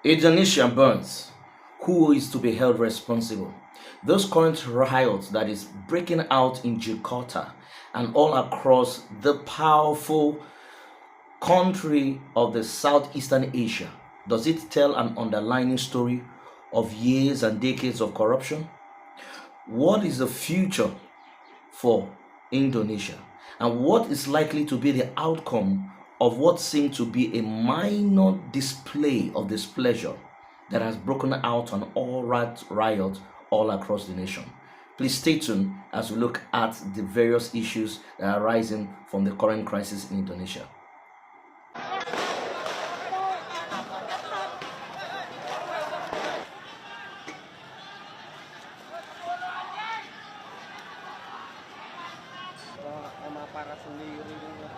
Indonesia burns. Who is to be held responsible? Those current riots that is breaking out in Jakarta and all across the powerful country of the Southeastern Asia, does it tell an underlying story of years and decades of corruption? What is the future for Indonesia? And what is likely to be the outcome of what seemed to be a minor display of displeasure that has broken out on all riot all across the nation? Please stay tuned as we look at the various issues that are arising from the current crisis in Indonesia. Para sendiri juga.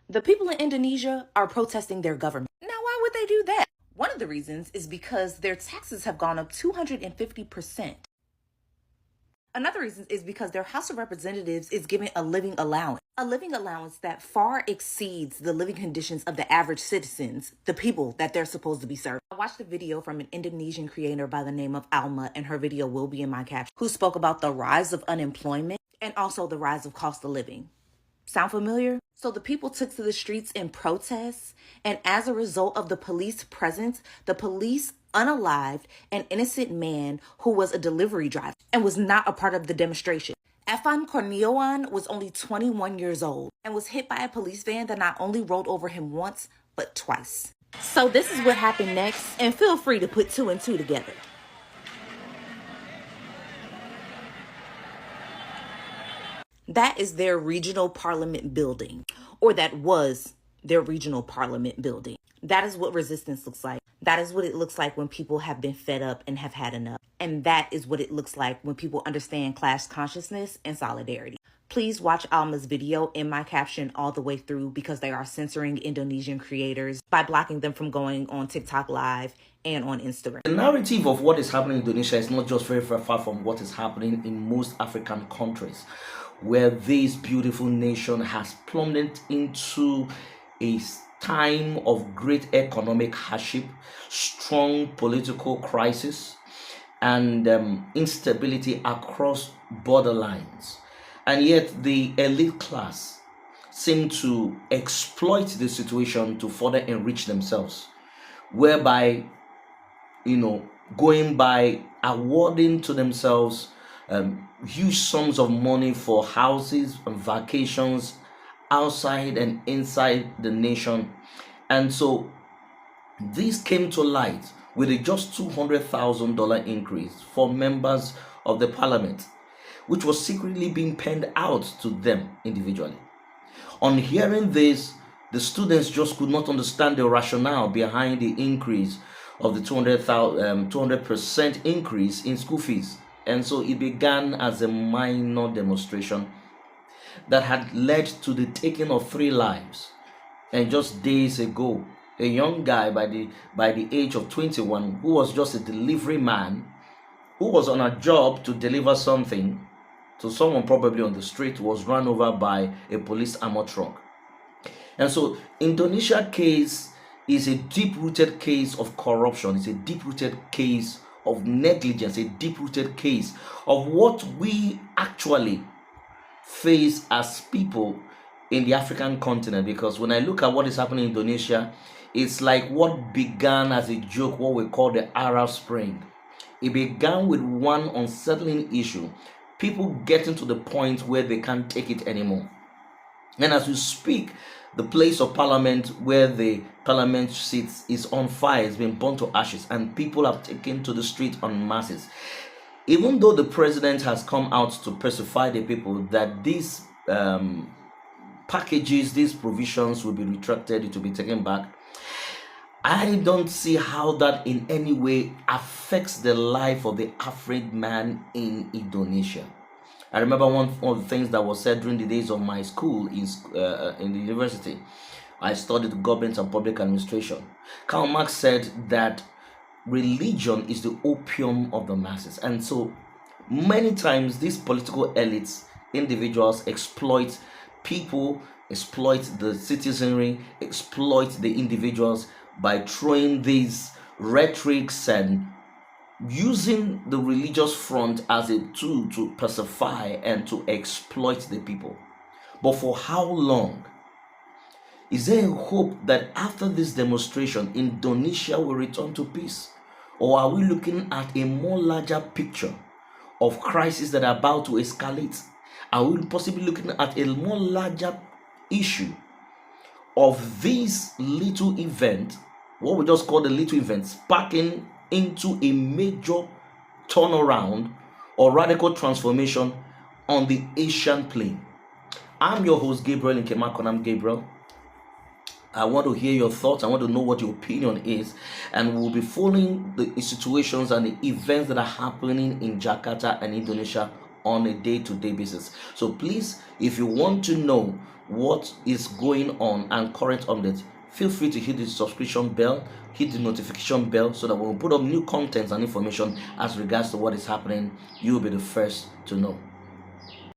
The people in Indonesia are protesting their government. Now, why would they do that? One of the reasons is because their taxes have gone up 250%. Another reason is because their House of Representatives is giving a living allowance that far exceeds the living conditions of the average citizens, the people that they're supposed to be serving. I watched a video from an Indonesian creator by the name of Alma, and her video will be in my caption, who spoke about the rise of unemployment and also the rise of cost of living. Sound familiar? So the people took to the streets in protests, and as a result of the police presence, the police unalived an innocent man who was a delivery driver and was not a part of the demonstration. Evan Cornelian was only 21 years old and was hit by a police van that not only rolled over him once, but twice. So this is what happened next, and feel free to put two and two together. That is their regional parliament building, or that was their regional parliament building. That is what resistance looks like. That is what it looks like when people have been fed up and have had enough. And that is what it looks like when people understand class consciousness and solidarity. Please watch Alma's video in my caption all the way through, because they are censoring Indonesian creators by blocking them from going on TikTok Live and on Instagram. The narrative of what is happening in Indonesia is not just very far from what is happening in most African countries, where this beautiful nation has plummeted into a time of great economic hardship, strong political crisis, and instability across borderlines. And yet the elite class seem to exploit the situation to further enrich themselves, whereby, going by awarding to themselves huge sums of money for houses and vacations outside and inside the nation. And so this came to light with a just $200,000 increase for members of the parliament, which was secretly being penned out to them individually. On hearing this, the students just could not understand the rationale behind the increase of the 200% increase in school fees. And so it began as a minor demonstration that had led to the taking of 3 lives. And just days ago, a young guy by the age of 21, who was just a delivery man, who was on a job to deliver something to someone probably on the street, was run over by a police armored truck. And so Indonesia case is a deep-rooted case of corruption. It's a deep-rooted case of negligence, a deep-rooted case of what we actually face as people in the African continent. Because when I look at what is happening in Indonesia, it's like what began as a joke, what we call the Arab Spring. It began with one unsettling issue, people getting to the point where they can't take it anymore. And as we speak, the place of parliament where the parliament sits is on fire. It's been burnt to ashes, and people have taken to the street en masses. Even though the president has come out to pacify the people that this packages, these provisions will be retracted, it will be taken back. I don't see how that in any way affects the life of the average man in Indonesia. I remember one of the things that was said during the days of my school in the university. I studied government and public administration. Karl Marx said that religion is the opium of the masses. And so many times these political elites, individuals exploit people, exploit the citizenry, exploit the individuals by throwing these rhetorics and using the religious front as a tool to pacify and to exploit the people. But for how long? Is there a hope that after this demonstration, Indonesia will return to peace? Or are we looking at a more larger picture of crises that are about to escalate? Are we possibly looking at a more larger issue of this little event, what we just call the little event, sparking into a major turnaround or radical transformation on the Asian plane? I'm your host, Gabriel Nkemakon. I'm Gabriel. I want to hear your thoughts. I want to know what your opinion is. And we'll be following the situations and the events that are happening in Jakarta and Indonesia on a day-to-day basis. So please, if you want to know what is going on and current updates, feel free to hit the subscription bell, hit the notification bell, so that when we put up new contents and information as regards to what is happening, you'll be the first to know.